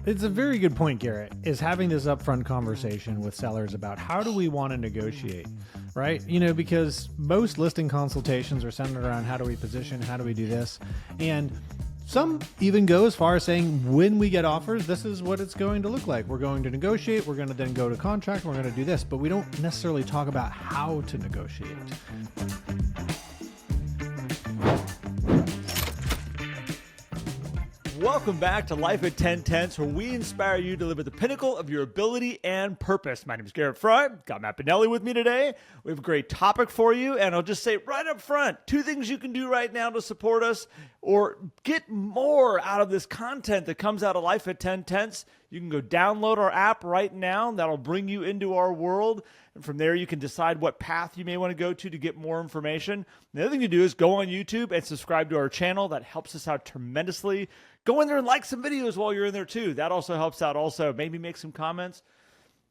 It's a very good point, Garrett, is having this upfront conversation with sellers about how do we want to negotiate, right? Because most listing consultations are centered around how do we position, how do we do this? And some even go as far as saying when we get offers, this is what it's going to look like. We're going to negotiate. We're going to then go to contract. We're going to do this, but we don't necessarily talk about how to negotiate. Welcome back to Life at 10 Tenths, where we inspire you to live at the pinnacle of your ability and purpose. My name is Garrett Fry. Got Matt Pinelli with me today. We have a great topic for you, and I'll just say right up front, 2 things you can do right now to support us or get more out of this content that comes out of Life at 10 Tenths. You can go download our app right now. That'll bring you into our world. And from there, you can decide what path you may want to go to get more information. The other thing to do is go on YouTube and subscribe to our channel. That helps us out tremendously. Go in there and like some videos while you're in there too. That also helps out also. Maybe make some comments.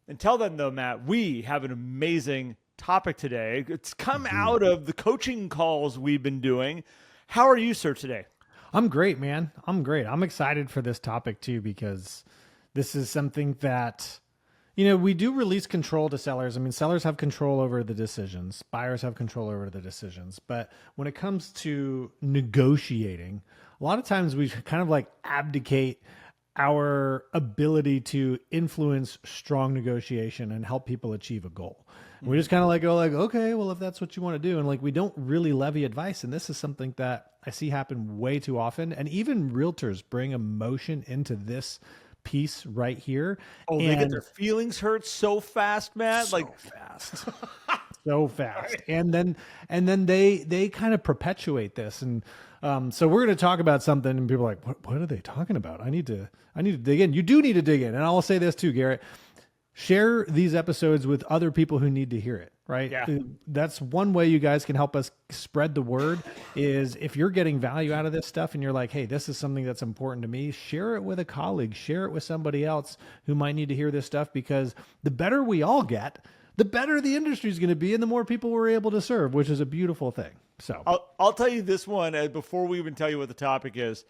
Until then though, Matt, we have an amazing topic today. It's come out of the coaching calls we've been doing. How are you, sir, today? I'm great, man. I'm great. I'm excited for this topic too, because this is something that, we do release control to sellers. I mean, sellers have control over the decisions. Buyers have control over the decisions. But when it comes to negotiating, a lot of times we kind of like abdicate our ability to influence strong negotiation and help people achieve a goal. We just kind of go okay, well, if that's what you want to do. And we don't really levy advice. And this is something that I see happen way too often. And even realtors bring emotion into this piece right here. Oh, they get their feelings hurt so fast, Matt. Fast. So fast. And then they kind of perpetuate this. And so we're going to talk about something and people are like, what are they talking about? I need to dig in. You do need to dig in. And I'll say this too, Garrett, share these episodes with other people who need to hear it, right? Yeah. That's one way you guys can help us spread the word is if you're getting value out of this stuff and you're like, hey, this is something that's important to me, share it with a colleague, share it with somebody else who might need to hear this stuff, because the better we all get, the better the industry is going to be and the more people we're able to serve, which is a beautiful thing. So I'll tell you this one before we even tell you what the topic is.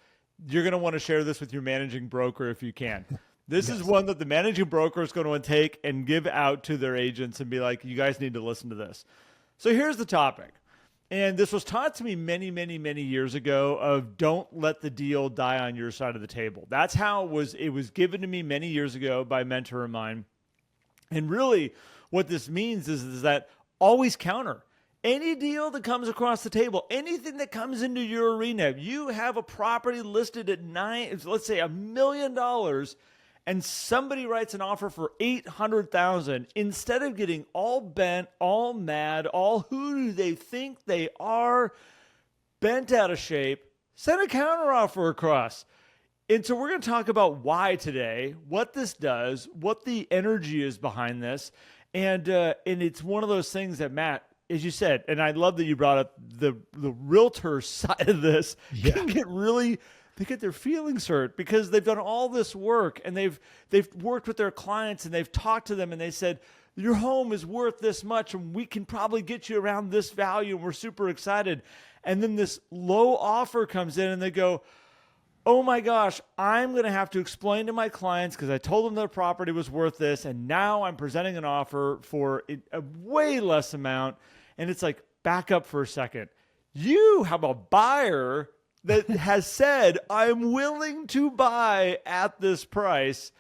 You're going to want to share this with your managing broker if you can. This is one that the managing broker is going to take and give out to their agents and be like, you guys need to listen to this. So here's the topic. And this was taught to me many, many, many years ago of don't let the deal die on your side of the table. That's how it was given to me many years ago by a mentor of mine. And really what this means is that always counter. Any deal that comes across the table, anything that comes into your arena, you have a property listed at let's say $1 million, and somebody writes an offer for $800,000, instead of getting all bent, all mad, all who do they think they are, bent out of shape, send a counteroffer across. And so we're going to talk about why today, what this does, what the energy is behind this, and it's one of those things that, Matt, as you said, and I love that you brought up the realtor side of this, can get really. They get their feelings hurt because they've done all this work and they've worked with their clients and they've talked to them and they said, your home is worth this much and we can probably get you around this value and we're super excited. And then this low offer comes in and they go, oh my gosh, I'm going to have to explain to my clients because I told them their property was worth this and now I'm presenting an offer for a way less amount. And it's like, back up for a second. You have a buyer that has said, I'm willing to buy at this price.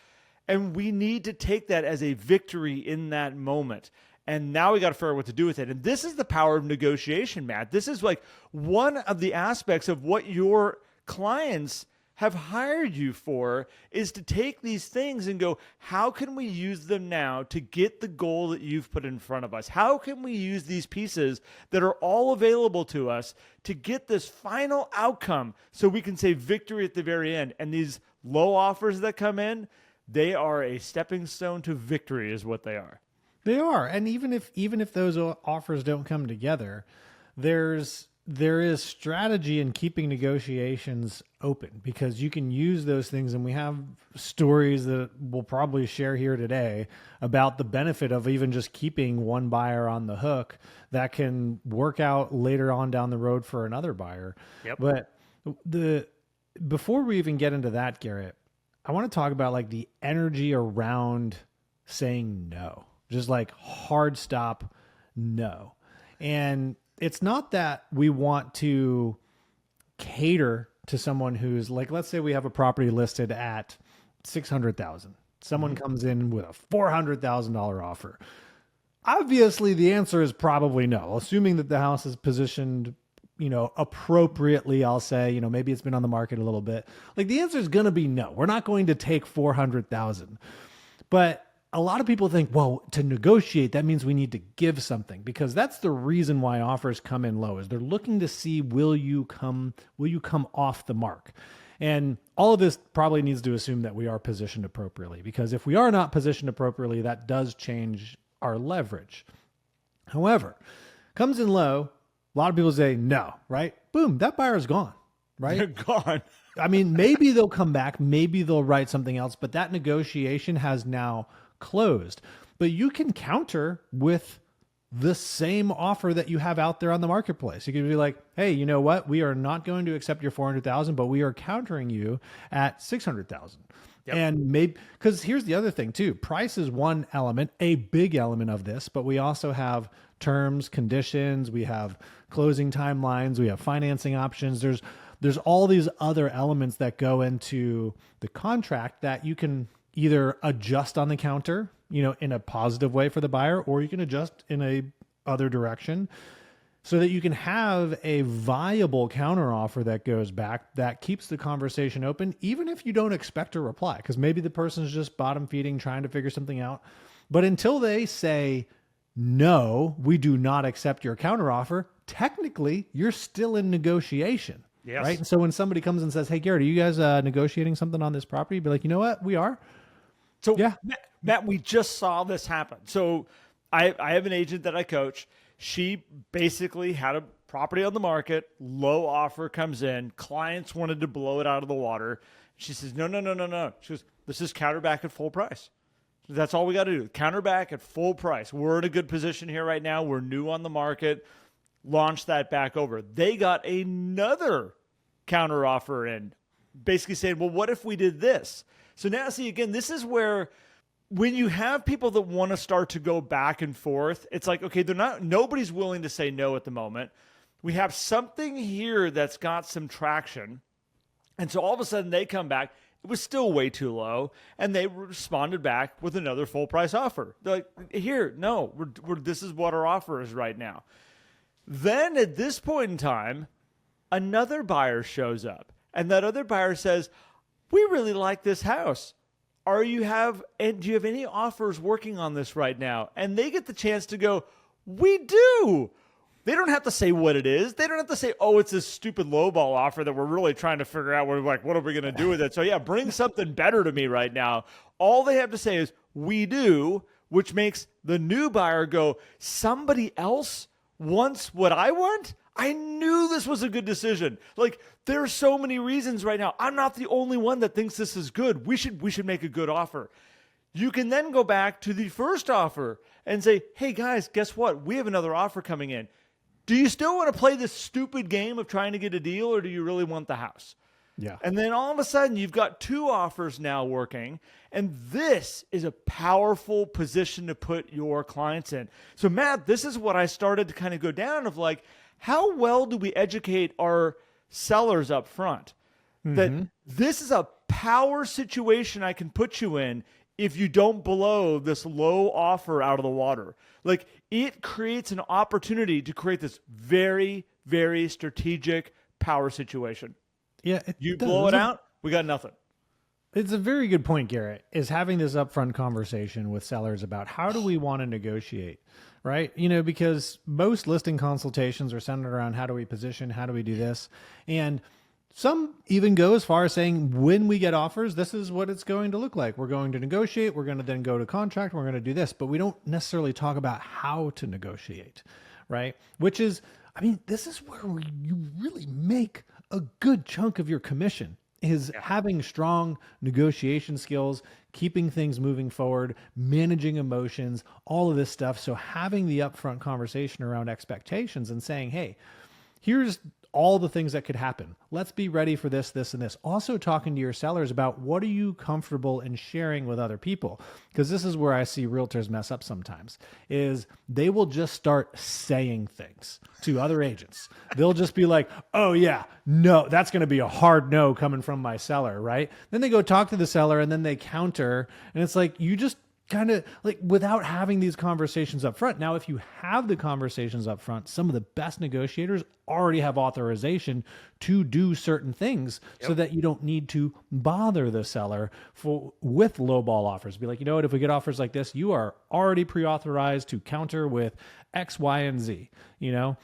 And we need to take that as a victory in that moment. And now we got to figure out what to do with it. And this is the power of negotiation, Matt. This is like one of the aspects of what your clients have hired you for, is to take these things and go, how can we use them now to get the goal that you've put in front of us? How can we use these pieces that are all available to us to get this final outcome so we can say victory at the very end? And these low offers that come in, they are a stepping stone to victory is what they are. They are. And even if those offers don't come together, there is strategy in keeping negotiations open, because you can use those things. And we have stories that we'll probably share here today about the benefit of even just keeping one buyer on the hook that can work out later on down the road for another buyer. Yep. But before we even get into that, Garrett, I want to talk about like the energy around saying no, just like hard stop, no. And it's not that we want to cater to someone who's like, let's say we have a property listed at 600,000. Someone comes in with a $400,000 offer. Obviously, the answer is probably no, assuming that the house is positioned, appropriately. I'll say, maybe it's been on the market a little bit. Like the answer is going to be no. We're not going to take 400,000. But a lot of people think, well, to negotiate, that means we need to give something, because that's the reason why offers come in low, is they're looking to see, will you come off the mark? And all of this probably needs to assume that we are positioned appropriately, because if we are not positioned appropriately, that does change our leverage. However, comes in low, a lot of people say no, right? Boom, that buyer's gone, right? They're gone. I mean, maybe they'll come back, maybe they'll write something else, but that negotiation has now closed. But you can counter with the same offer that you have out there on the marketplace. You can be like, hey, you know what? We are not going to accept your 400,000, but we are countering you at 600,000. Yep. And maybe, because here's the other thing too, price is one element, a big element of this, but we also have terms, conditions, we have closing timelines, we have financing options. There's all these other elements that go into the contract that you can either adjust on the counter, in a positive way for the buyer, or you can adjust in a other direction, so that you can have a viable counteroffer that goes back, that keeps the conversation open, even if you don't expect a reply, because maybe the person's just bottom feeding, trying to figure something out. But until they say, no, we do not accept your counteroffer, technically you're still in negotiation. Yes. Right. And so when somebody comes and says, hey, Garrett, are you guys negotiating something on this property? Be like, you know what? We are. So yeah, Matt, we just saw this happen. So I have an agent that I coach. She basically had a property on the market, low offer comes in, clients wanted to blow it out of the water. She says, no. She goes, this is counter back at full price. That's all we got to do. Counter back at full price. We're in a good position here right now. We're new on the market. Launch that back over. They got another counter offer in, basically saying, well, what if we did this? So now, see, again, this is where when you have people that want to start to go back and forth, it's like, okay, nobody's willing to say no at the moment. We have something here that's got some traction. And so all of a sudden they come back. It was still way too low. And they responded back with another full price offer. They're like, here, no, this is what our offer is right now. Then at this point in time, another buyer shows up. And that other buyer says, we really like this house. Do you have any offers working on this right now? And they get the chance to go, we do. They don't have to say what it is. They don't have to say, oh, it's this stupid lowball offer that we're really trying to figure out. We're like, what are we going to do with it? So yeah, bring something better to me right now. All they have to say is, we do, which makes the new buyer go, somebody else wants what I want? I knew this was a good decision. Like, there are so many reasons right now. I'm not the only one that thinks this is good. We should make a good offer. You can then go back to the first offer and say, hey guys, guess what? We have another offer coming in. Do you still want to play this stupid game of trying to get a deal, or do you really want the house? Yeah. And then all of a sudden you've got two offers now working, and this is a powerful position to put your clients in. So Matt, this is what I started to kind of go down of like, how well do we educate our sellers up front? That this is a power situation I can put you in if you don't blow this low offer out of the water. Like, it creates an opportunity to create this very, very strategic power situation. Yeah. You blow it out, we got nothing. It's a very good point, Garrett, is having this upfront conversation with sellers about how do we want to negotiate, right? Because most listing consultations are centered around how do we position, how do we do this? And some even go as far as saying, when we get offers, this is what it's going to look like. We're going to negotiate. We're going to then go to contract. We're going to do this, but we don't necessarily talk about how to negotiate, right? Which is, this is where you really make a good chunk of your commission, is having strong negotiation skills, keeping things moving forward, managing emotions, all of this stuff. So having the upfront conversation around expectations and saying, hey, here's all the things that could happen. Let's be ready for this, this, and this. Also talking to your sellers about what are you comfortable in sharing with other people? Because this is where I see realtors mess up sometimes, is they will just start saying things to other agents. They'll just be like, oh yeah, no, that's going to be a hard no coming from my seller, right? Then they go talk to the seller and then they counter, and it's like, you just kind of like, without having these conversations up front. Now, if you have the conversations up front, some of the best negotiators already have authorization to do certain things so that you don't need to bother the seller with lowball offers. Be like, you know what, if we get offers like this, you are already pre-authorized to counter with X, Y, and Z. You know,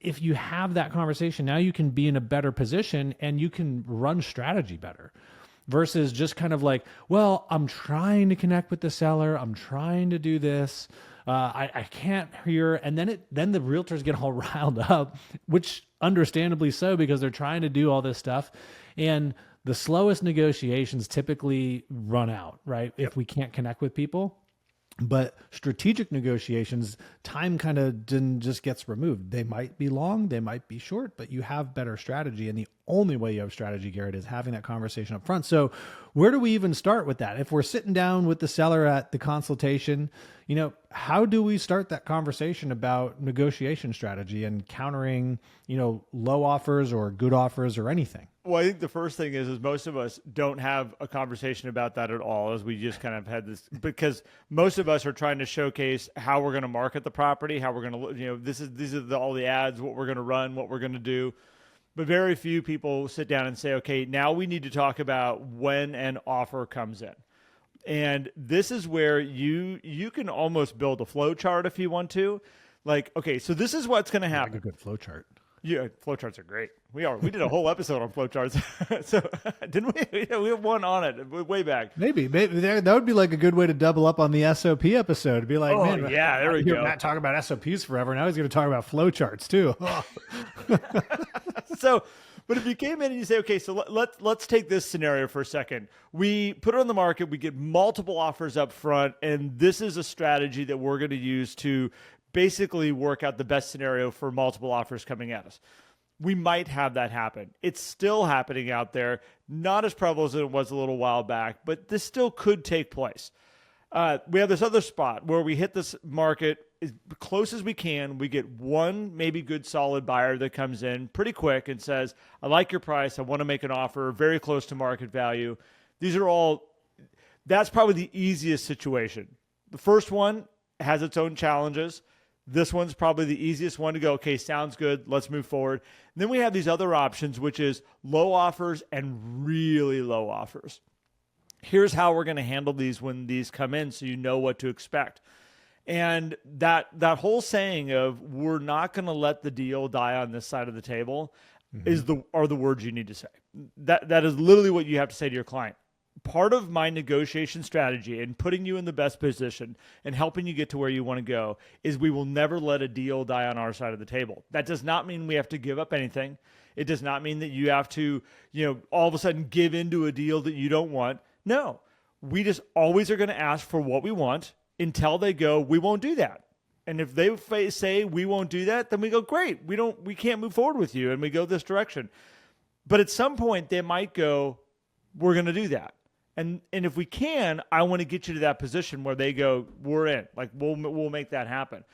if you have that conversation, now you can be in a better position and you can run strategy better. Versus just kind of like, well, I'm trying to connect with the seller. I'm trying to do this. I can't hear. And then the realtors get all riled up, which understandably so, because they're trying to do all this stuff. And the slowest negotiations typically run out, right? If we can't connect with people. But strategic negotiations, time kind of just gets removed. They might be long, they might be short, but you have better strategy. And the only way you have strategy, Garrett, is having that conversation up front. So where do we even start with that? If we're sitting down with the seller at the consultation, you know, how do we start that conversation about negotiation strategy and countering, you know, low offers or good offers or anything? Well, I think the first thing is most of us don't have a conversation about that at all, as we just kind of had this, because most of us are trying to showcase how we're going to market the property, how we're going to, you know, these are all the ads, what we're going to run, what we're going to do. But very few people sit down and say, okay, now we need to talk about when an offer comes in. And this is where you can almost build a flow chart if you want to. Like, okay, so this is what's going to happen. Like a good flow chart. Yeah, flowcharts are great. We did a whole episode on flowcharts. So didn't we? Yeah, we have one on it way back. Maybe that would be like a good way to double up on the SOP episode. Be like, Oh, man, yeah, there we go. Matt talk about SOPs forever. Now he's going to talk about flowcharts too. So, but if you came in and you say, okay, so let's take this scenario for a second. We put it on the market. We get multiple offers up front, and this is a strategy that we're going to use to basically work out the best scenario for multiple offers coming at us. We might have that happen. It's still happening out there, not as prevalent as it was a little while back, but this still could take place. We have this other spot where we hit this market as close as we can. We get one maybe good solid buyer that comes in pretty quick and says, I like your price. I want to make an offer very close to market value. That's probably the easiest situation. The first one has its own challenges. This one's probably the easiest one to go, okay, sounds good, let's move forward. And then we have these other options, which is low offers and really low offers. Here's how we're going to handle these when these come in so you know what to expect. And that whole saying of we're not going to let the deal die on this side of the table are the words you need to say. That is literally what you have to say to your client. Part of my negotiation strategy and putting you in the best position and helping you get to where you want to go is we will never let a deal die on our side of the table. That does not mean we have to give up anything. It does not mean that you have to, all of a sudden give into a deal that you don't want. No, we just always are going to ask for what we want until they go, we won't do that. And if they say we won't do that, then we go, great. We can't move forward with you. And we go this direction. But at some point they might go, we're going to do that. And if we can, I want to get you to that position where they go, we're in. Like, we'll make that happen.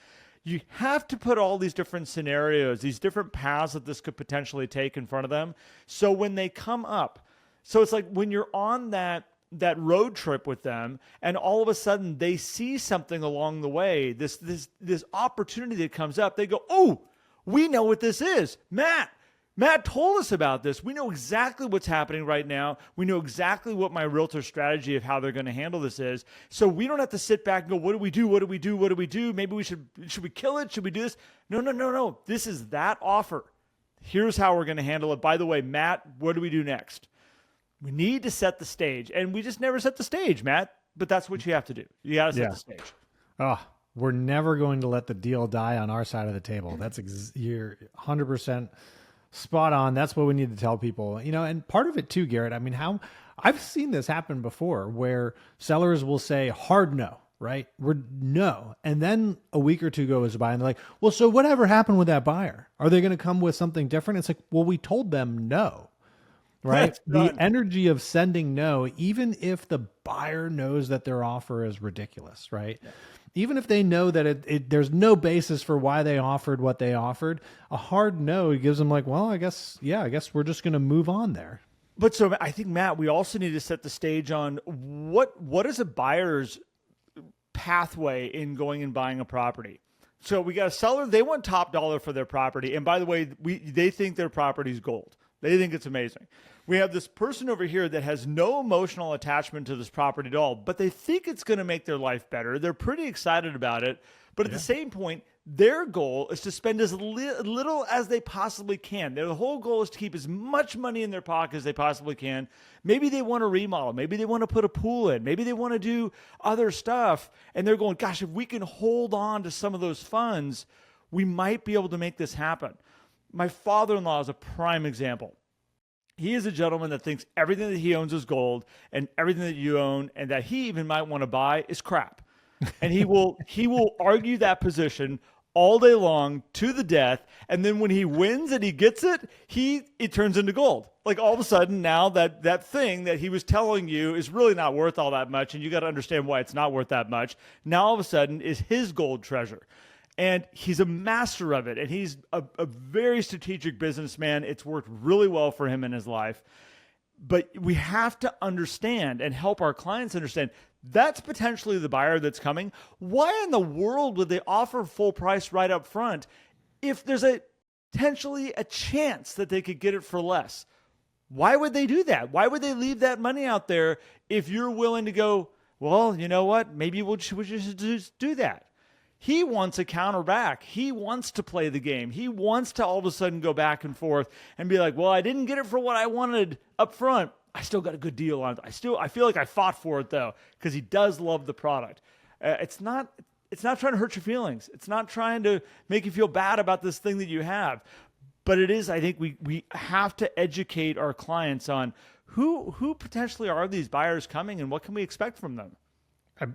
You have to put all these different scenarios, these different paths that this could potentially take in front of them. So when they come up, so it's like when you're on that road trip with them and all of a sudden they see something along the way, this opportunity that comes up, they go, oh, we know what this is. Matt told us about this. We know exactly what's happening right now. We know exactly what my realtor strategy of how they're going to handle this is. So we don't have to sit back and go, what do we do? What do we do? What do we do? Maybe should we kill it? Should we do this? No. This is that offer. Here's how we're going to handle it. By the way, Matt, what do we do next? We need to set the stage. And we just never set the stage, Matt. But that's what you have to do. You got to set the stage. Oh, we're never going to let the deal die on our side of the table. That's you're 100% spot on. That's what we need to tell people, and part of it too, Garrett. I mean, how I've seen this happen before where sellers will say hard no. right? We're no. And then a week or two goes by and they're like, well, so whatever happened with that buyer? Are they going to come with something different? It's like, well, we told them no, right? That's The done. energy of sending no, even if the buyer knows that their offer is ridiculous, right? Yeah. Even if they know that there's no basis for why they offered what they offered, a hard no gives them like, well, I guess we're just going to move on there. But so I think, Matt, we also need to set the stage on what is a buyer's pathway in going and buying a property. So we got a seller, they want top dollar for their property. And by the way, they think their property is gold. They think it's amazing. We have this person over here that has no emotional attachment to this property at all, but they think it's going to make their life better. They're pretty excited about it. But at the same point, their goal is to spend as little as they possibly can. Their whole goal is to keep as much money in their pocket as they possibly can. Maybe they want to remodel. Maybe they want to put a pool in. Maybe they want to do other stuff. And they're going, gosh, if we can hold on to some of those funds, we might be able to make this happen. My father-in-law is a prime example. He is a gentleman that thinks everything that he owns is gold and everything that you own and that he even might want to buy is crap. And he will argue that position all day long to the death. And then when he wins and he gets it, it turns into gold. Like all of a sudden now that thing that he was telling you is really not worth all that much. And you got to understand why it's not worth that much. Now all of a sudden is his gold treasure. And he's a master of it. And he's a very strategic businessman. It's worked really well for him in his life. But we have to understand and help our clients understand that's potentially the buyer that's coming. Why in the world would they offer full price right up front if there's potentially a chance that they could get it for less? Why would they do that? Why would they leave that money out there if you're willing to go, well, you know what? Maybe we should just do that. He wants a counter back. He wants to play the game. He wants to all of a sudden go back and forth and be like, well, I didn't get it for what I wanted up front. I still got a good deal on it. I feel like I fought for it though, because he does love the product. It's not trying to hurt your feelings. It's not trying to make you feel bad about this thing that you have. But it is, I think we have to educate our clients on who potentially are these buyers coming and what can we expect from them.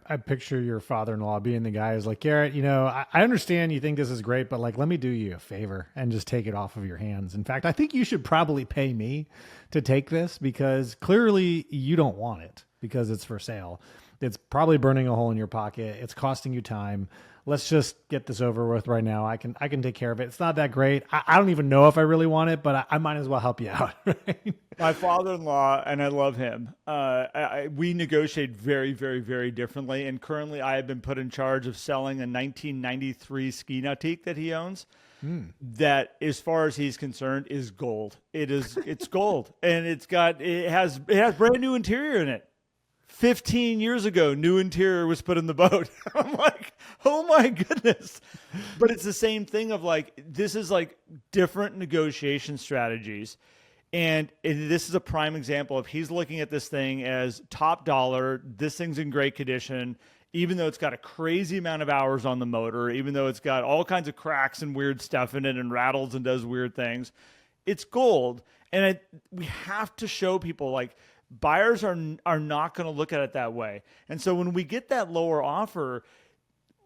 I picture your father-in-law being the guy who's like, Garrett, I understand you think this is great, but like, let me do you a favor and just take it off of your hands. In fact, I think you should probably pay me to take this because clearly you don't want it because it's for sale. It's probably burning a hole in your pocket. It's costing you time. Let's just get this over with right now. I can take care of it. It's not that great. I don't even know if I really want it, but I might as well help you out. Right? My father-in-law, and I love him, we negotiate very, very, very differently. And currently I have been put in charge of selling a 1993 ski nautique that he owns. That, as far as he's concerned, is gold. It's gold. And it has brand new interior in it. 15 years ago, new interior was put in the boat. I'm like, oh my goodness. But it's the same thing of like, this is like different negotiation strategies. And this is a prime example of he's looking at this thing as top dollar. This thing's in great condition, even though it's got a crazy amount of hours on the motor, even though it's got all kinds of cracks and weird stuff in it and rattles and does weird things. It's gold. And we have to show people like, buyers are not going to look at it that way. And so when we get that lower offer,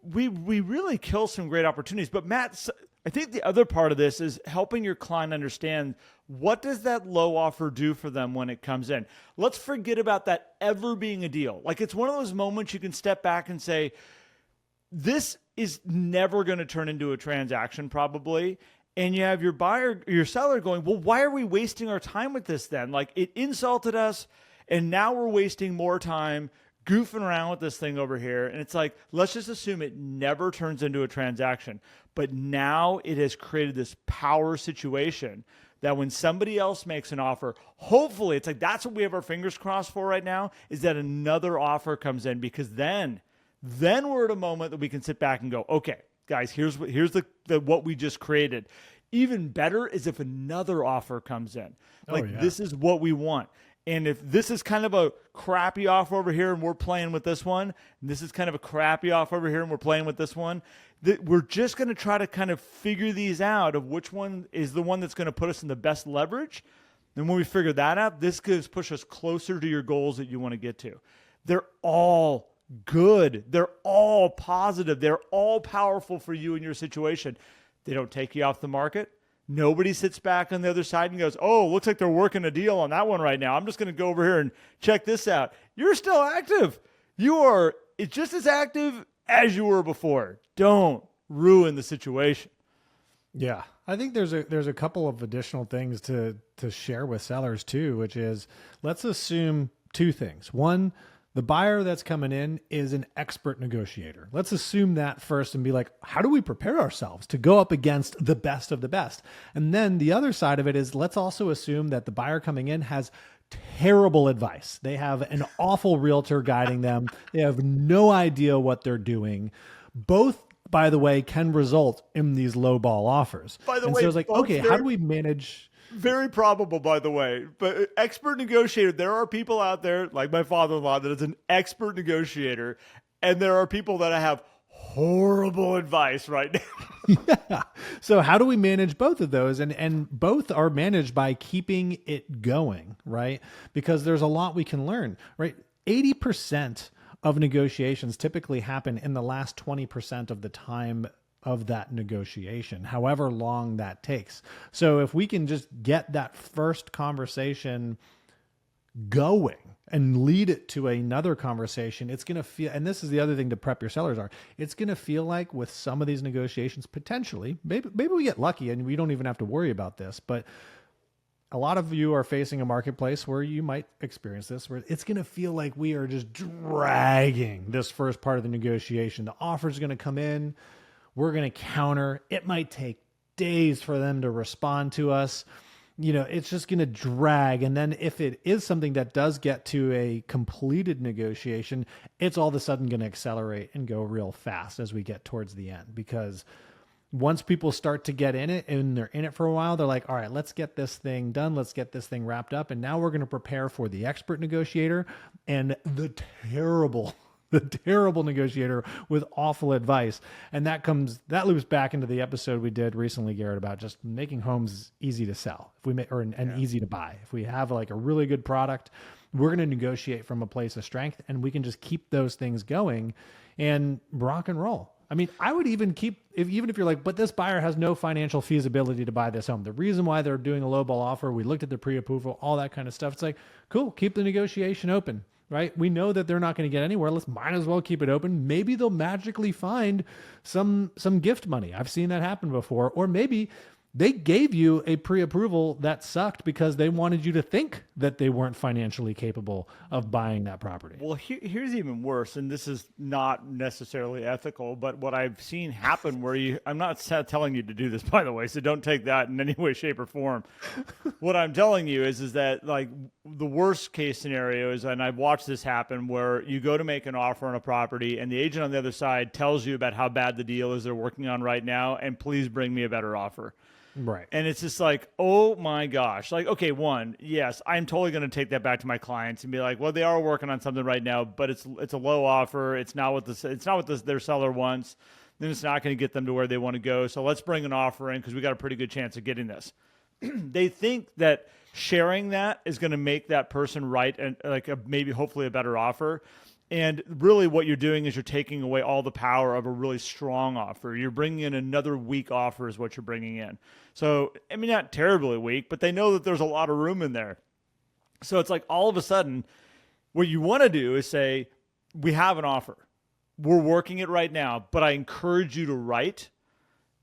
we really kill some great opportunities. But Matt, I think the other part of this is helping your client understand what does that low offer do for them when it comes in. Let's forget about that ever being a deal. Like it's one of those moments you can step back and say, this is never going to turn into a transaction probably. And you have your seller going, well, why are we wasting our time with this then? Like it insulted us and now we're wasting more time goofing around with this thing over here. And it's like, let's just assume it never turns into a transaction. But now it has created this power situation that when somebody else makes an offer, hopefully it's like, that's what we have our fingers crossed for right now, is that another offer comes in, because then we're at a moment that we can sit back and go, okay, guys, here's what we just created. Even better is if another offer comes in. This is what we want. And if this is kind of a crappy offer over here and we're playing with this one, and this is kind of a crappy offer over here and we're playing with this one, we're just going to try to kind of figure these out of which one is the one that's going to put us in the best leverage. And when we figure that out, this could push us closer to your goals that you want to get to. They're all good. They're all positive. They're all powerful for you in your situation. They don't take you off the market. Nobody sits back on the other side and goes, oh, looks like they're working a deal on that one right now. I'm just going to go over here and check this out. You're still active. You are it's just as active as you were before. Don't ruin the situation. Yeah. I think there's a couple of additional things to share with sellers too, which is, let's assume two things. One, the buyer that's coming in is an expert negotiator. Let's assume that first and be like, how do we prepare ourselves to go up against the best of the best? And then the other side of it is, let's also assume that the buyer coming in has terrible advice. They have an awful realtor guiding them. They have no idea what they're doing. Both, by the way, can result in these lowball offers. By the and way, so it's like, okay, how do we manage? Very probable, by the way. But expert negotiator, there are people out there, like my father-in-law, that is an expert negotiator. And there are people that have horrible advice right now. Yeah. So how do we manage both of those? And both are managed by keeping it going, right? Because there's a lot we can learn, right? 80% of negotiations typically happen in the last 20% of the time of that negotiation, however long that takes. So if we can just get that first conversation going and lead it to another conversation, it's going to feel, and this is the other thing to prep your sellers are, it's going to feel like with some of these negotiations, potentially, maybe we get lucky and we don't even have to worry about this, but a lot of you are facing a marketplace where you might experience this, where it's going to feel like we are just dragging this first part of the negotiation. The offer is going to come in. We're going to counter. It might take days for them to respond to us. You know, it's just going to drag. And then if it is something that does get to a completed negotiation, it's all of a sudden going to accelerate and go real fast as we get towards the end. Because once people start to get in it and they're in it for a while, they're like, all right, let's get this thing done. Let's get this thing wrapped up. And now we're going to prepare for the expert negotiator and the terrible negotiator with awful advice. And that loops back into the episode we did recently, Garrett, about just making homes easy to sell and easy to buy. If we have like a really good product, we're going to negotiate from a place of strength, and we can just keep those things going and rock and roll. I mean, I would even even if you're like, but this buyer has no financial feasibility to buy this home. The reason why they're doing a lowball offer, we looked at the pre-approval, all that kind of stuff. It's like, cool, keep the negotiation open. Right? We know that they're not going to get anywhere. Might as well keep it open. Maybe they'll magically find some gift money. I've seen that happen before. Or maybe they gave you a pre-approval that sucked because they wanted you to think that they weren't financially capable of buying that property. Well, here's even worse, and this is not necessarily ethical, but what I've seen happen where I'm not telling you to do this, by the way, so don't take that in any way, shape, or form. What I'm telling you is that like the worst case scenario is, and I've watched this happen, where you go to make an offer on a property and the agent on the other side tells you about how bad the deal is they're working on right now, and please bring me a better offer. Right. And it's just like, oh my gosh. Like, okay, one, yes, I'm totally going to take that back to my clients and be like, well, they are working on something right now, but it's a low offer. It's not what their seller wants. Then it's not going to get them to where they want to go. So let's bring an offer in because we got a pretty good chance of getting this. They think that sharing that is going to make that person write and maybe hopefully a better offer. And really what you're doing is you're taking away all the power of a really strong offer. You're bringing in another weak offer is what you're bringing in. So, I mean, not terribly weak, but they know that there's a lot of room in there. So it's like all of a sudden what you want to do is say, we have an offer. We're working it right now, but I encourage you to write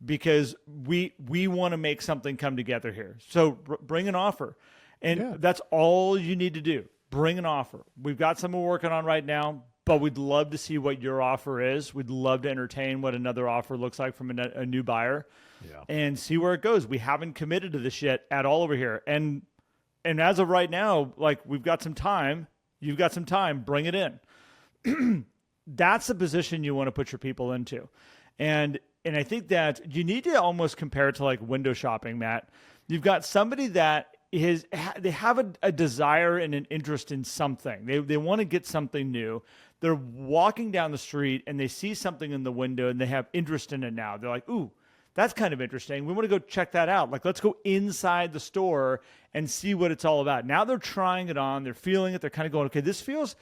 because we want to make something come together here. So bring an offer. And that's all you need to do. Bring an offer. We've got something we're working on right now, but we'd love to see what your offer is. We'd love to entertain what another offer looks like from a new buyer and see where it goes. We haven't committed to this yet at all over here. And as of right now, like we've got some time, you've got some time, bring it in. That's the position you want to put your people into. And I think that you need to almost compare it to like window shopping, Matt. You've got somebody that they have a desire and an interest in something. They want to get something new. They're walking down the street and they see something in the window and they have interest in it now. They're like, ooh, that's kind of interesting. We want to go check that out. Like, let's go inside the store and see what it's all about. Now they're trying it on. They're feeling it. They're kind of going, okay, this feels,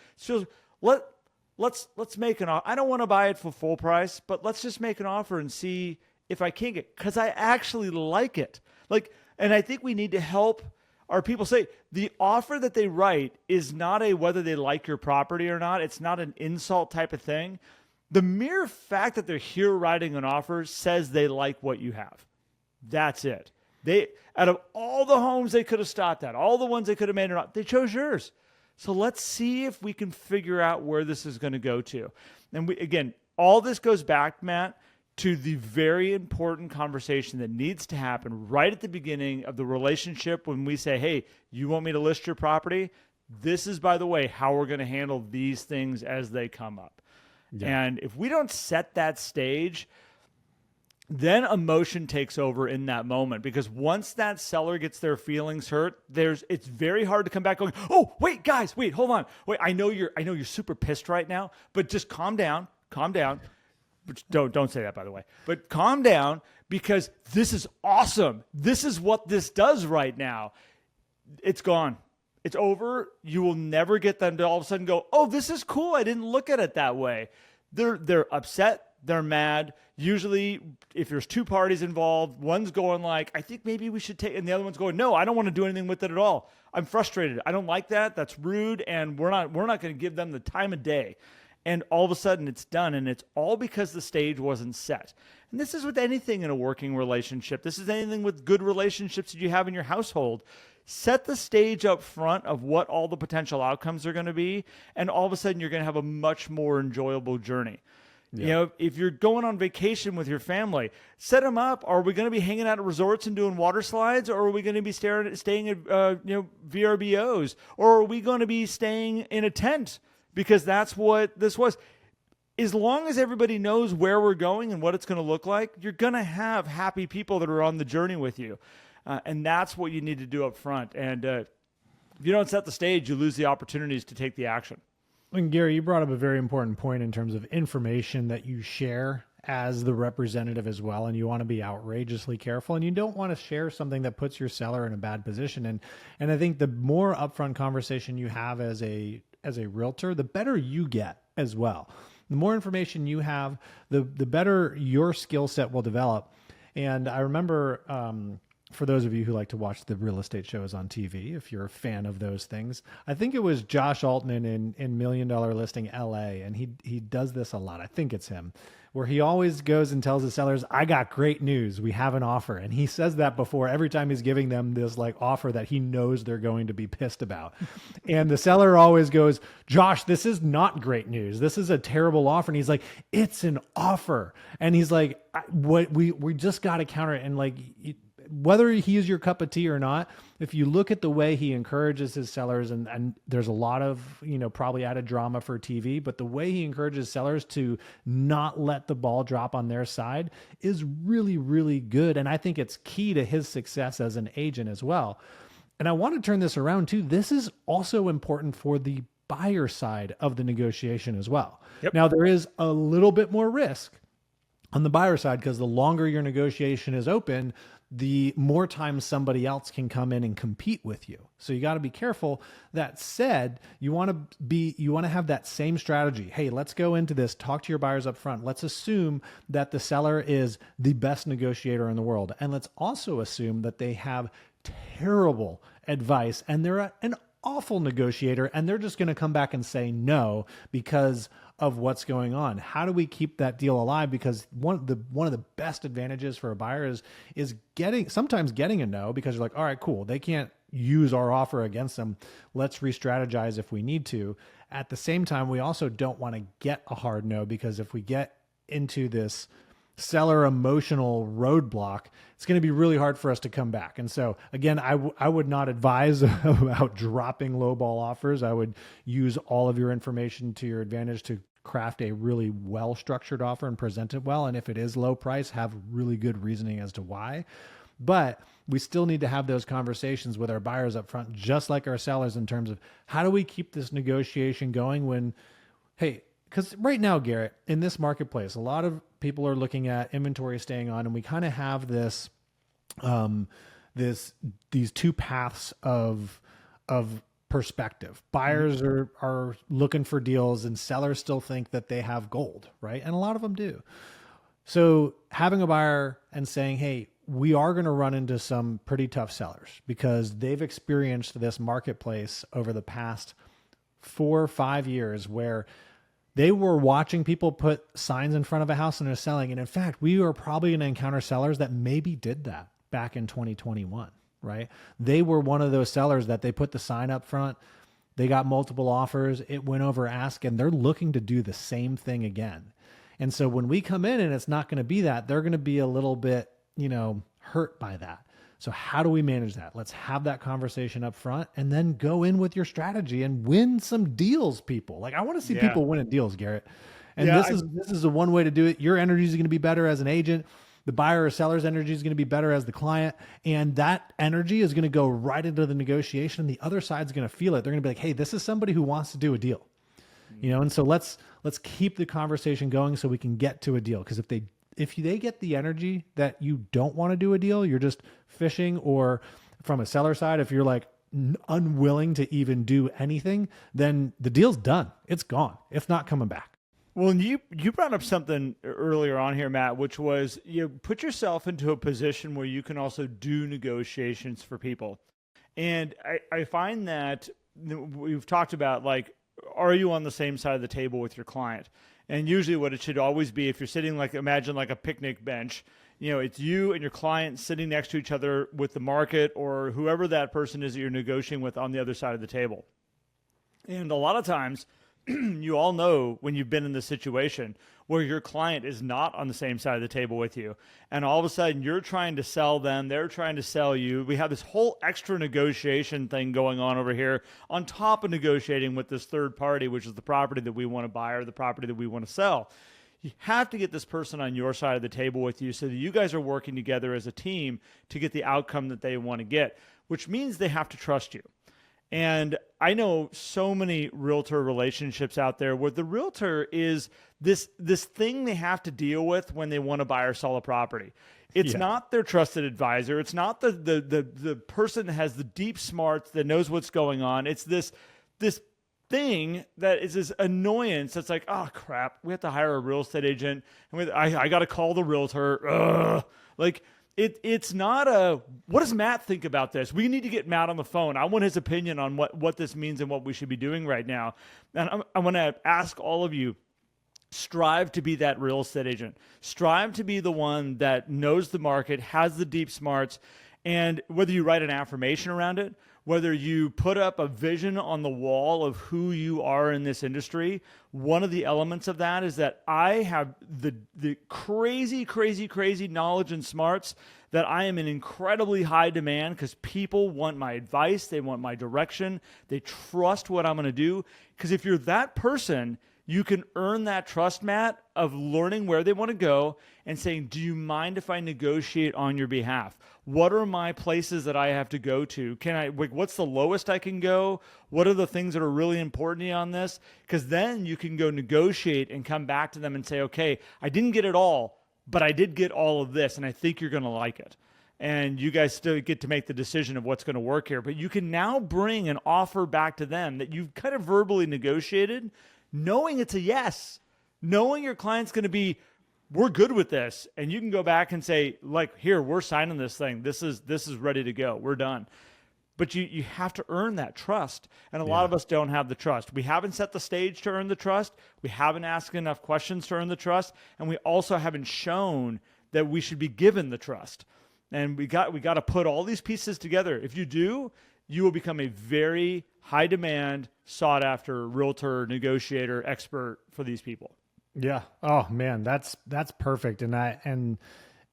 let's make an offer. I don't want to buy it for full price, but let's just make an offer and see if I can get, because I actually like it. Like, and I think we need to help our people say the offer that they write is not a whether they like your property or not. It's not an insult type of thing. The mere fact that they're here writing an offer says they like what you have. That's it. They, out of all the homes they could have stopped at, all the ones they could have made or not, they chose yours. So let's see if we can figure out where this is going to go to. And we, again, all this goes back, Matt, to the very important conversation that needs to happen right at the beginning of the relationship when we say, hey, you want me to list your property? This is, by the way, how we're going to handle these things as they come up. Yeah. And if we don't set that stage, then emotion takes over in that moment, because once that seller gets their feelings hurt, it's very hard to come back going, oh, wait, guys, wait, hold on. Wait, I know you're super pissed right now, but just calm down. But don't say that, by the way. But calm down, because this is awesome. This is what this does right now. It's gone. It's over. You will never get them to all of a sudden go, oh, this is cool. I didn't look at it that way. They're upset. They're mad. Usually, if there's two parties involved, one's going like, I think maybe we should take, and the other one's going, no, I don't want to do anything with it at all. I'm frustrated. I don't like that. That's rude, and we're not going to give them the time of day. And all of a sudden, it's done, and it's all because the stage wasn't set. And this is with anything in a working relationship. This is anything with good relationships that you have in your household. Set the stage up front of what all the potential outcomes are going to be, and all of a sudden, you're going to have a much more enjoyable journey. Yeah. You know, if you're going on vacation with your family, set them up. Are we going to be hanging out at resorts and doing water slides, or are we going to be staying at VRBOs, or are we going to be staying in a tent? Because that's what this was. As long as everybody knows where we're going and what it's going to look like, you're going to have happy people that are on the journey with you, and that's what you need to do up front. And if you don't set the stage, you lose the opportunities to take the action. And Gary, you brought up a very important point in terms of information that you share as the representative as well. And you want to be outrageously careful, and you don't want to share something that puts your seller in a bad position. And I think the more upfront conversation you have as a realtor, the better you get as well. The more information you have, the better your skill set will develop. And I remember, for those of you who like to watch the real estate shows on TV, if you're a fan of those things, I think it was Josh Altman in $1 Million Listing LA, and he does this a lot. I think it's him, where he always goes and tells the sellers, I got great news. We have an offer. And he says that before every time he's giving them this like offer that he knows they're going to be pissed about. And the seller always goes, Josh, this is not great news. This is a terrible offer. And he's like, it's an offer. And he's like, what we just got to counter it. And like, whether he is your cup of tea or not, if you look at the way he encourages his sellers, and there's a lot of, probably added drama for TV, but the way he encourages sellers to not let the ball drop on their side is really, really good. And I think it's key to his success as an agent as well. And I want to turn this around too. This is also important for the buyer side of the negotiation as well. Yep. Now, there is a little bit more risk on the buyer side, because the longer your negotiation is open, the more time somebody else can come in and compete with you. So you got to be careful. That said, you want to have that same strategy. Hey, let's go into this, talk to your buyers up front. Let's assume that the seller is the best negotiator in the world. And let's also assume that they have terrible advice and they're an awful negotiator, and they're just going to come back and say no because of what's going on. How do we keep that deal alive? Because one of the best advantages for a buyer is sometimes getting a no, because you're like, all right, cool, they can't use our offer against them. Let's re-strategize if we need to. At the same time, we also don't want to get a hard no, because if we get into this seller emotional roadblock, it's going to be really hard for us to come back. And so again, I would not advise about dropping lowball offers. I would use all of your information to your advantage to craft a really well-structured offer and present it well. And if it is low price, have really good reasoning as to why. But we still need to have those conversations with our buyers up front, just like our sellers, in terms of how do we keep this negotiation going when, hey, because right now, Garrett, in this marketplace, a lot of people are looking at inventory staying on, and we kind of have these two paths of perspective. Buyers are looking for deals and sellers still think that they have gold, right? And a lot of them do. So having a buyer and saying, hey, we are going to run into some pretty tough sellers because they've experienced this marketplace over the past 4 or 5 years where they were watching people put signs in front of a house and they're selling. And in fact, we are probably going to encounter sellers that maybe did that back in 2021, right? They were one of those sellers that they put the sign up front. They got multiple offers. It went over ask, and they're looking to do the same thing again. And so when we come in and it's not going to be that, they're going to be a little bit, hurt by that. So how do we manage that? Let's have that conversation up front and then go in with your strategy and win some deals, people. Like I want to see people winning deals, Garrett. And this is the one way to do it. Your energy is going to be better as an agent. The buyer or seller's energy is going to be better as the client. And that energy is going to go right into the negotiation. The other side's going to feel it. They're going to be like, hey, this is somebody who wants to do a deal. And so let's keep the conversation going so we can get to a deal. Because if they get the energy that you don't want to do a deal, you're just fishing, or from a seller side, if you're like unwilling to even do anything, then the deal's done. It's gone. It's not coming back. Well, you brought up something earlier on here, Matt, which was you put yourself into a position where you can also do negotiations for people. And I find that we've talked about, like, are you on the same side of the table with your client? And usually what it should always be, if you're sitting, like, imagine like a picnic bench, it's you and your client sitting next to each other with the market or whoever that person is that you're negotiating with on the other side of the table. And a lot of times, you all know when you've been in this situation where your client is not on the same side of the table with you. And all of a sudden you're trying to sell them. They're trying to sell you. We have this whole extra negotiation thing going on over here on top of negotiating with this third party, which is the property that we want to buy or the property that we want to sell. You have to get this person on your side of the table with you so that you guys are working together as a team to get the outcome that they want to get, which means they have to trust you. And I know so many realtor relationships out there where the realtor is this thing they have to deal with when they want to buy or sell a property. It's not their trusted advisor. It's not the person that has the deep smarts that knows what's going on. It's this thing that is this annoyance that's like, oh crap, we have to hire a real estate agent, and I got to call the realtor. Ugh. Like, It's not what does Matt think about this? We need to get Matt on the phone. I want his opinion on what this means and what we should be doing right now. And I want to ask all of you, strive to be that real estate agent. Strive to be the one that knows the market, has the deep smarts, and whether you write an affirmation around it, whether you put up a vision on the wall of who you are in this industry, one of the elements of that is that I have the crazy, crazy, crazy knowledge and smarts that I am in incredibly high demand because people want my advice. They want my direction. They trust what I'm going to do. Because if you're that person, you can earn that trust, Matt, of learning where they want to go and saying, do you mind if I negotiate on your behalf? What are my places that I have to go to? What's the lowest I can go? What are the things that are really important to you on this? Because then you can go negotiate and come back to them and say, okay, I didn't get it all, but I did get all of this, and I think you're going to like it. And you guys still get to make the decision of what's going to work here. But you can now bring an offer back to them that you've kind of verbally negotiated, knowing it's a yes, knowing your client's going to be, we're good with this. And you can go back and say, like, here, we're signing this thing. This is ready to go. We're done. But you have to earn that trust. And a lot of us don't have the trust. We haven't set the stage to earn the trust. We haven't asked enough questions to earn the trust. And we also haven't shown that we should be given the trust. And we got to put all these pieces together. If you do, you will become a very high demand, sought after realtor, negotiator, expert for these people. Yeah. Oh man, that's perfect. And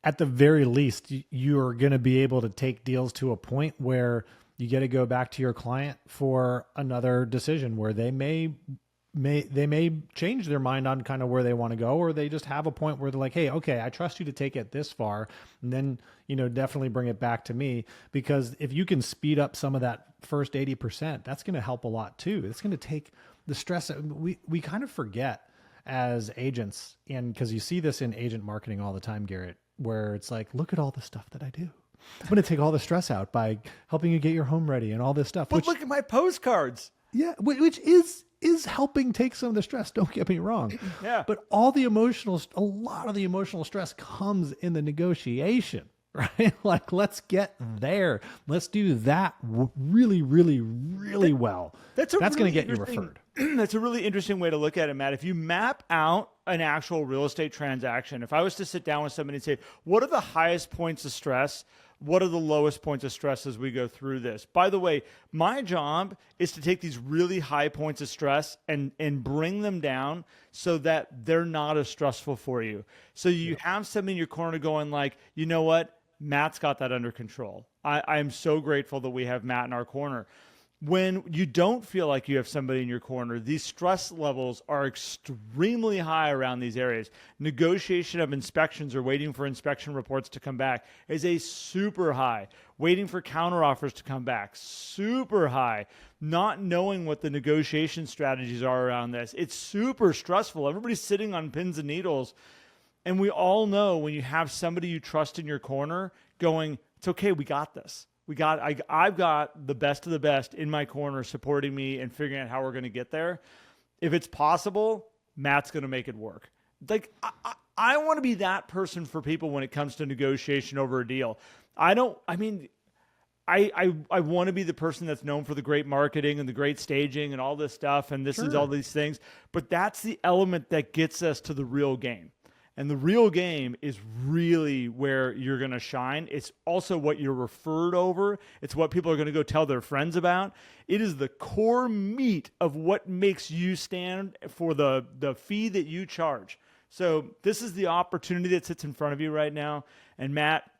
at the very least, you're going to be able to take deals to a point where you get to go back to your client for another decision where they may change their mind on kind of where they want to go, or they just have a point where they're like, hey, okay, I trust you to take it this far, and then, definitely bring it back to me. Because if you can speed up some of that first 80%, that's going to help a lot too. It's going to take the stress. We kind of forget as agents, and because you see this in agent marketing all the time, Garrett, where it's like, look at all the stuff that I do. I'm going to take all the stress out by helping you get your home ready and all this stuff. But look at my postcards. Yeah, which is helping take some of the stress. Don't get me wrong. Yeah. But a lot of the emotional stress comes in the negotiation, right? Like, let's get there. Let's do that really, really, really well. That's going to get you referred. That's a really interesting way to look at it, Matt. If you map out an actual real estate transaction, if I was to sit down with somebody and say, what are the highest points of stress? What are the lowest points of stress as we go through this? By the way, my job is to take these really high points of stress and bring them down so that they're not as stressful for you. So you have somebody in your corner going like, you know what? Matt's got that under control. I'm so grateful that we have Matt in our corner. When you don't feel like you have somebody in your corner, these stress levels are extremely high around these areas. Negotiation of inspections or waiting for inspection reports to come back is a super high. Waiting for counteroffers to come back, super high. Not knowing what the negotiation strategies are around this, it's super stressful. Everybody's sitting on pins and needles. And we all know when you have somebody you trust in your corner going, it's okay, we got this. I've got the best of the best in my corner supporting me and figuring out how we're going to get there. If it's possible, Matt's going to make it work. Like, I want to be that person for people when it comes to negotiation over a deal. I want to be the person that's known for the great marketing and the great staging and all this stuff. And this is all these things, but that's the element that gets us to the real game. And the real game is really where you're going to shine. It's also what you're referred over. It's what people are going to go tell their friends about. It is the core meat of what makes you stand for the fee that you charge. So this is the opportunity that sits in front of you right now. And Matt,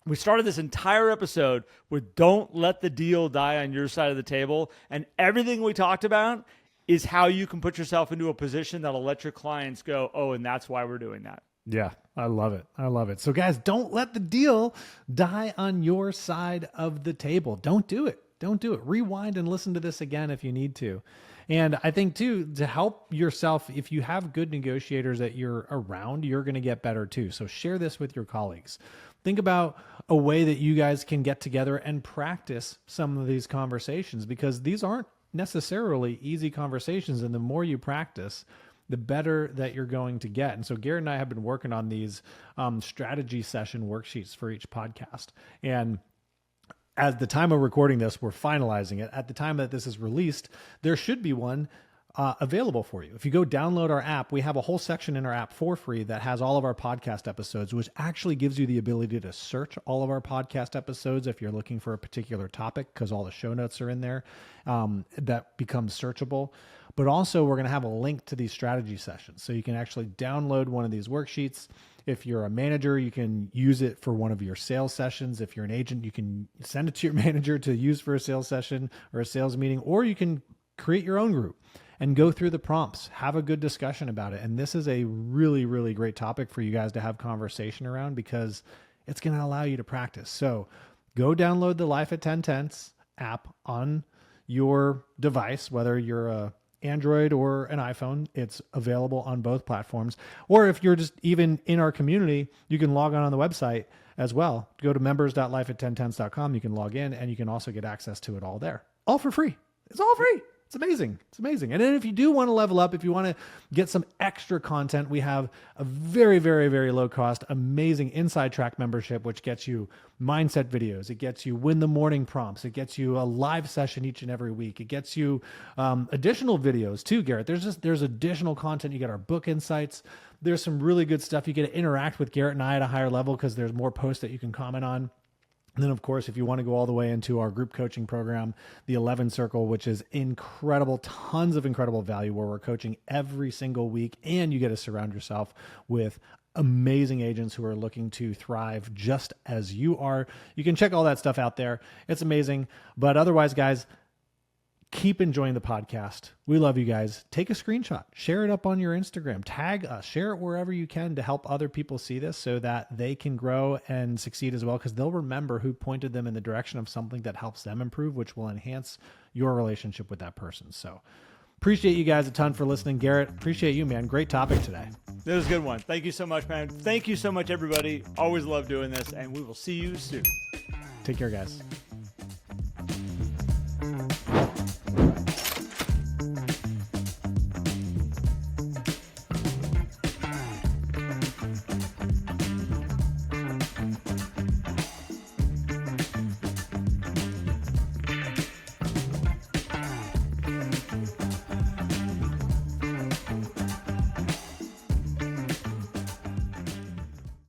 we started this entire episode with don't let the deal die on your side of the table. And everything we talked about is how you can put yourself into a position that'll let your clients go, oh, and that's why we're doing that. Yeah, I love it. I love it. So guys, don't let the deal die on your side of the table. Don't do it. Don't do it. Rewind and listen to this again if you need to. And I think too, to help yourself, if you have good negotiators that you're around, you're going to get better too. So share this with your colleagues. Think about a way that you guys can get together and practice some of these conversations, because these aren't necessarily easy conversations. And the more you practice, the better that you're going to get. And so Garrett and I have been working on these strategy session worksheets for each podcast. And at the time of recording this, we're finalizing it. At the time that this is released, there should be one available for you. If you go download our app, we have a whole section in our app for free that has all of our podcast episodes, which actually gives you the ability to search all of our podcast episodes if you're looking for a particular topic, because all the show notes are in there. That becomes searchable. But also we're going to have a link to these strategy sessions. So you can actually download one of these worksheets. If you're a manager, you can use it for one of your sales sessions. If you're an agent, you can send it to your manager to use for a sales session or a sales meeting, or you can create your own group and go through the prompts, have a good discussion about it. And this is a really, really great topic for you guys to have conversation around, because it's going to allow you to practice. So go download the Life at 10 Tenths app on your device, whether you're a Android or an iPhone. It's available on both platforms. Or if you're just even in our community, you can log on the website as well. Go to members.lifeat10tenths.com. You can log in and you can also get access to it all there. All for free. It's all free. It's amazing. It's amazing. And then if you do want to level up, if you want to get some extra content, we have a very, very, very low cost, amazing Inside Track membership, which gets you mindset videos. It gets you win the morning prompts. It gets you a live session each and every week. It gets you additional videos too, Garrett. There's additional content. You get our book insights. There's some really good stuff. You get to interact with Garrett and I at a higher level because there's more posts that you can comment on. And then, of course, if you want to go all the way into our group coaching program, the 11 Circle, which is incredible, tons of incredible value where we're coaching every single week, and you get to surround yourself with amazing agents who are looking to thrive just as you are. You can check all that stuff out there. It's amazing. But otherwise, guys, keep enjoying the podcast. We love you guys. Take a screenshot, share it up on your Instagram, tag us, share it wherever you can to help other people see this so that they can grow and succeed as well, because they'll remember who pointed them in the direction of something that helps them improve, which will enhance your relationship with that person. So appreciate you guys a ton for listening. Garrett, appreciate you, man. Great topic today. This was a good one. Thank you so much, man. Thank you so much, everybody. Always love doing this, and we will see you soon. Take care, guys.